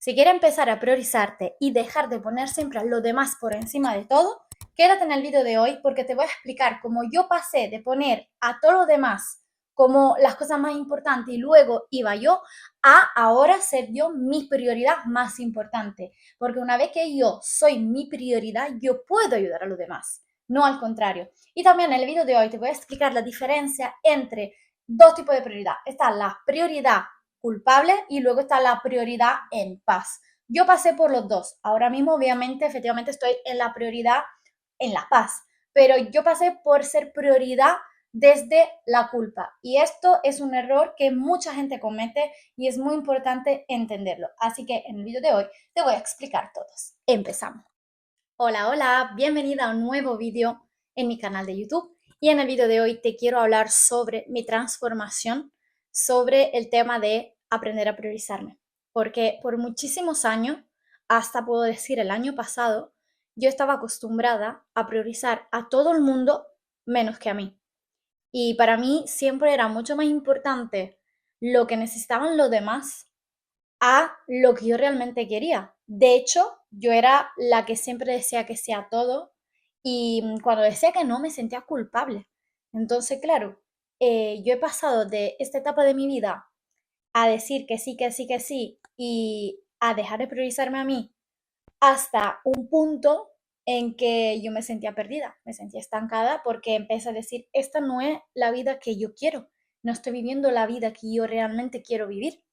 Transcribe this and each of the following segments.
Si quieres empezar a priorizarte y dejar de poner siempre a lo demás por encima de todo, quédate en el vídeo de hoy porque te voy a explicar cómo yo pasé de poner a todo lo demás como las cosas más importantes y luego iba yo a ahora ser yo mi prioridad más importante. Porque una vez que yo soy mi prioridad, yo puedo ayudar a los demás, no al contrario. Y también en el vídeo de hoy te voy a explicar la diferencia entre dos tipos de prioridad. Está la prioridad culpable y luego está la prioridad en paz. Yo pasé por los dos. Ahora mismo, obviamente, efectivamente estoy en la prioridad en la paz, pero yo pasé por ser prioridad desde la culpa. Y esto es un error que mucha gente comete y es muy importante entenderlo. Así que en el vídeo de hoy te voy a explicar todos. Empezamos. Hola, hola, bienvenida a un nuevo vídeo en mi canal de YouTube. Y en el vídeo de hoy te quiero hablar sobre mi transformación, sobre el tema de aprender a priorizarme. Porque por muchísimos años, hasta puedo decir el año pasado, yo estaba acostumbrada a priorizar a todo el mundo menos que a mí. Y para mí siempre era mucho más importante lo que necesitaban los demás a lo que yo realmente quería. De hecho, yo era la que siempre decía que sea todo y cuando decía que no me sentía culpable. Entonces, claro, yo he pasado de esta etapa de mi vida a decir que sí, que sí, que sí y a dejar de priorizarme a mí hasta un punto en que yo me sentía perdida, me sentía estancada porque empecé a decir, esta no es la vida que yo quiero, no estoy viviendo la vida que yo realmente quiero vivir.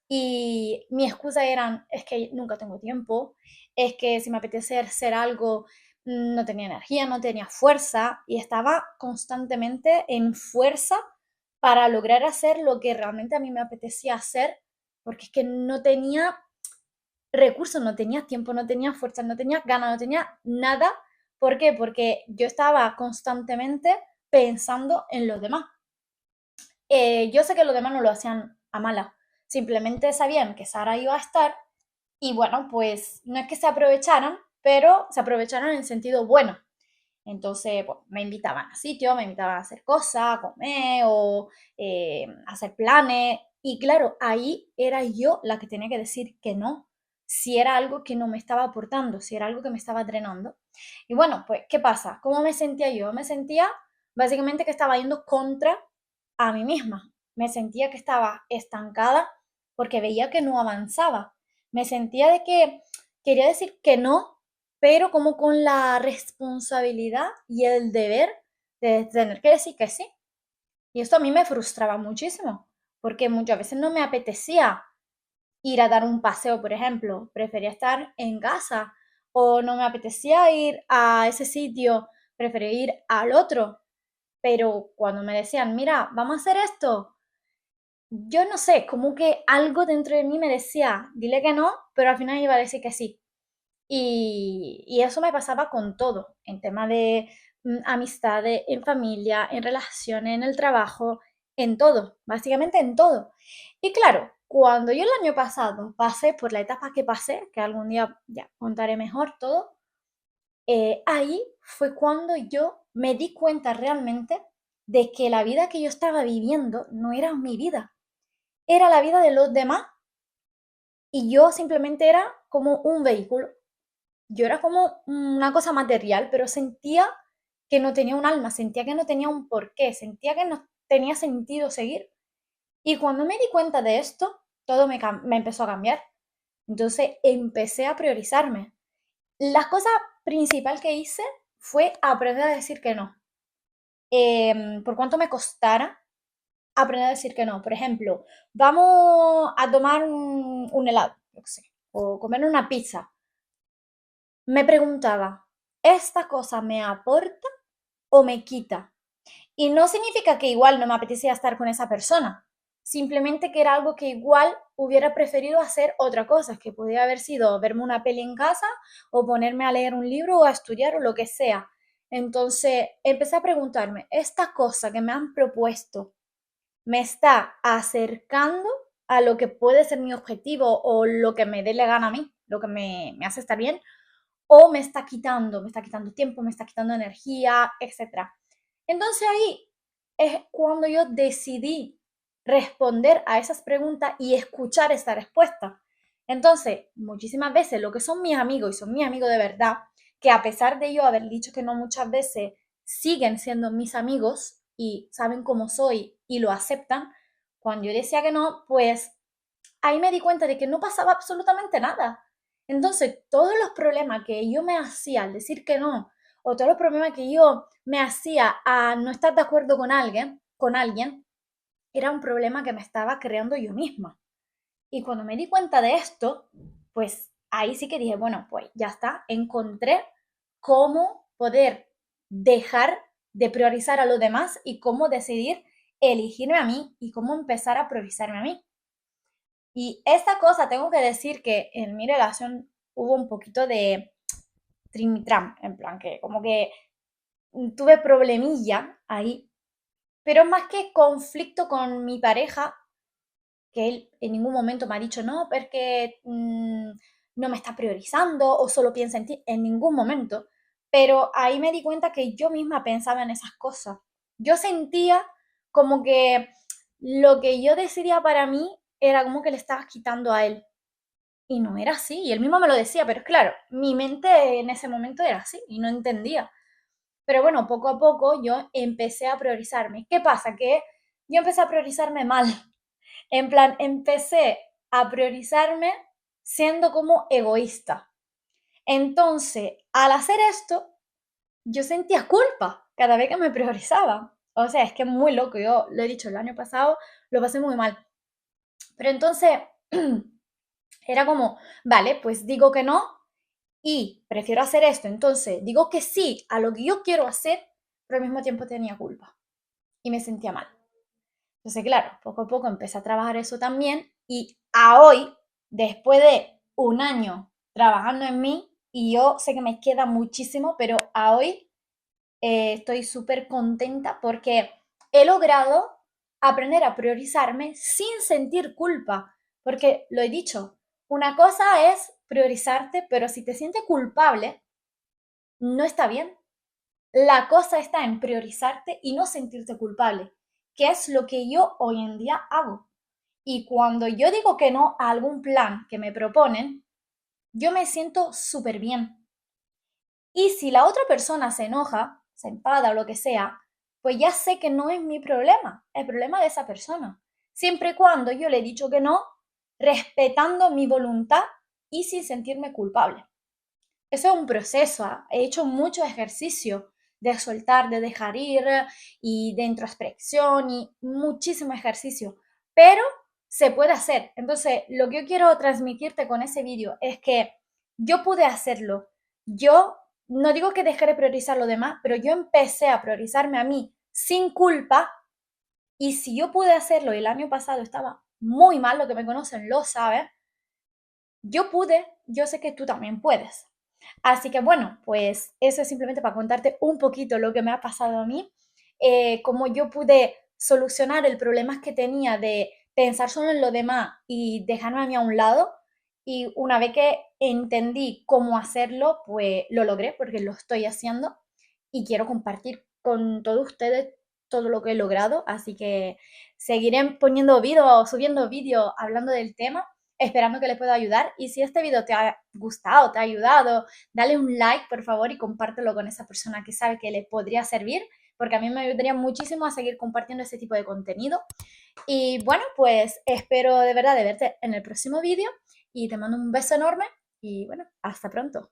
Y mi excusa eran, es que nunca tengo tiempo, es que si me apetece hacer algo, no tenía energía, no tenía fuerza y estaba constantemente en fuerza para lograr hacer lo que realmente a mí me apetecía hacer, porque es que no tenía recursos, no tenía tiempo, no tenía fuerza, no tenía ganas, no tenía nada. ¿Por qué? Porque yo estaba constantemente pensando en los demás. Yo sé que los demás no lo hacían a mala, simplemente sabían que Sara iba a estar y bueno, pues no es que se aprovecharan, pero se aprovecharon en sentido bueno. Entonces, pues, me invitaban a sitios, me invitaban a hacer cosas, a comer o hacer planes. Y claro, ahí era yo la que tenía que decir que no, si era algo que no me estaba aportando, si era algo que me estaba drenando. Y bueno, pues, ¿qué pasa? ¿Cómo me sentía yo? Me sentía básicamente que estaba yendo contra a mí misma. Me sentía que estaba estancada porque veía que no avanzaba. Me sentía de que quería decir que no, pero como con la responsabilidad y el deber de tener que decir que sí. Y esto a mí me frustraba muchísimo, porque muchas veces no me apetecía ir a dar un paseo, por ejemplo, prefería estar en casa o no me apetecía ir a ese sitio, prefería ir al otro. Pero cuando me decían, mira, vamos a hacer esto, yo no sé, como que algo dentro de mí me decía, dile que no, pero al final iba a decir que sí. Y eso me pasaba con todo, en tema de amistades, en familia, en relaciones, en el trabajo, en todo, básicamente en todo. Y claro, cuando yo el año pasado pasé por la etapa que pasé, que algún día ya contaré mejor todo, ahí fue cuando yo me di cuenta realmente de que la vida que yo estaba viviendo no era mi vida, era la vida de los demás y yo simplemente era como un vehículo. Yo era como una cosa material, pero sentía que no tenía un alma, sentía que no tenía un porqué, sentía que no tenía sentido seguir. Y cuando me di cuenta de esto, todo me empezó a cambiar. Entonces empecé a priorizarme. La cosa principal que hice fue aprender a decir que no. Por cuanto me costara aprender a decir que no. Por ejemplo, vamos a tomar un helado, yo qué sé, o comer una pizza. Me preguntaba, ¿esta cosa me aporta o me quita? Y no significa que igual no me apetecía estar con esa persona, simplemente que era algo que igual hubiera preferido hacer otra cosa, que podía haber sido verme una peli en casa o ponerme a leer un libro o a estudiar o lo que sea. Entonces empecé a preguntarme, ¿esta cosa que me han propuesto me está acercando a lo que puede ser mi objetivo o lo que me dé la gana a mí, lo que me hace estar bien? ¿O me está quitando tiempo, me está quitando energía, etcétera? Entonces ahí es cuando yo decidí responder a esas preguntas y escuchar esta respuesta. Entonces, muchísimas veces lo que son mis amigos y son mis amigos de verdad, que a pesar de yo haber dicho que no muchas veces, siguen siendo mis amigos y saben cómo soy y lo aceptan, cuando yo decía que no, pues ahí me di cuenta de que no pasaba absolutamente nada. Entonces, todos los problemas que yo me hacía al decir que no, o todos los problemas que yo me hacía a no estar de acuerdo con alguien, era un problema que me estaba creando yo misma. Y cuando me di cuenta de esto, pues ahí sí que dije, bueno, pues ya está, encontré cómo poder dejar de priorizar a los demás y cómo decidir elegirme a mí y cómo empezar a priorizarme a mí. Y esta cosa, tengo que decir que en mi relación hubo un poquito de trimitram, en plan que como que tuve problemilla ahí, pero más que conflicto con mi pareja, que él en ningún momento me ha dicho, no, porque no me está priorizando o solo piensa en ti, en ningún momento. Pero ahí me di cuenta que yo misma pensaba en esas cosas. Yo sentía como que lo que yo decidía para mí era como que le estaba quitando a él. Y no era así, y él mismo me lo decía, pero es claro, mi mente en ese momento era así y no entendía. Pero bueno, poco a poco yo empecé a priorizarme. ¿Qué pasa? Que yo empecé a priorizarme mal. En plan, empecé a priorizarme siendo como egoísta. Entonces, al hacer esto, yo sentía culpa cada vez que me priorizaba. O sea, es que es muy loco. Yo lo he dicho, el año pasado lo pasé muy mal. Pero entonces, era como, vale, pues digo que no y prefiero hacer esto. Entonces, digo que sí a lo que yo quiero hacer, pero al mismo tiempo tenía culpa y me sentía mal. Entonces, claro, poco a poco empecé a trabajar eso también y a hoy, después de un año trabajando en mí, y yo sé que me queda muchísimo, pero a hoy estoy súper contenta porque he logrado aprender a priorizarme sin sentir culpa, porque lo he dicho, una cosa es priorizarte, pero si te sientes culpable, no está bien. La cosa está en priorizarte y no sentirte culpable, que es lo que yo hoy en día hago. Y cuando yo digo que no a algún plan que me proponen, yo me siento súper bien. Y si la otra persona se enoja, se enfada o lo que sea, pues ya sé que no es mi problema, es el problema de esa persona. Siempre y cuando yo le he dicho que no, respetando mi voluntad y sin sentirme culpable. Eso es un proceso. He hecho mucho ejercicio de soltar, de dejar ir y de introspección y muchísimo ejercicio, pero se puede hacer. Entonces, lo que yo quiero transmitirte con ese vídeo es que yo pude hacerlo. Yo no digo que dejé de priorizar lo demás, pero yo empecé a priorizarme a mí sin culpa y si yo pude hacerlo y el año pasado estaba muy mal, lo que me conocen lo saben, yo pude, yo sé que tú también puedes. Así que bueno, pues eso es simplemente para contarte un poquito lo que me ha pasado a mí, cómo yo pude solucionar el problema que tenía de pensar solo en lo demás y dejarme a mí a un lado. Y una vez que entendí cómo hacerlo, pues lo logré porque lo estoy haciendo y quiero compartir con todos ustedes todo lo que he logrado. Así que seguiré poniendo vídeos, subiendo vídeos hablando del tema, esperando que les pueda ayudar. Y si este video te ha gustado, te ha ayudado, dale un like, por favor, y compártelo con esa persona que sabe que le podría servir, porque a mí me ayudaría muchísimo a seguir compartiendo ese tipo de contenido. Y bueno, pues espero de verdad de verte en el próximo vídeo y te mando un beso enorme y bueno, hasta pronto.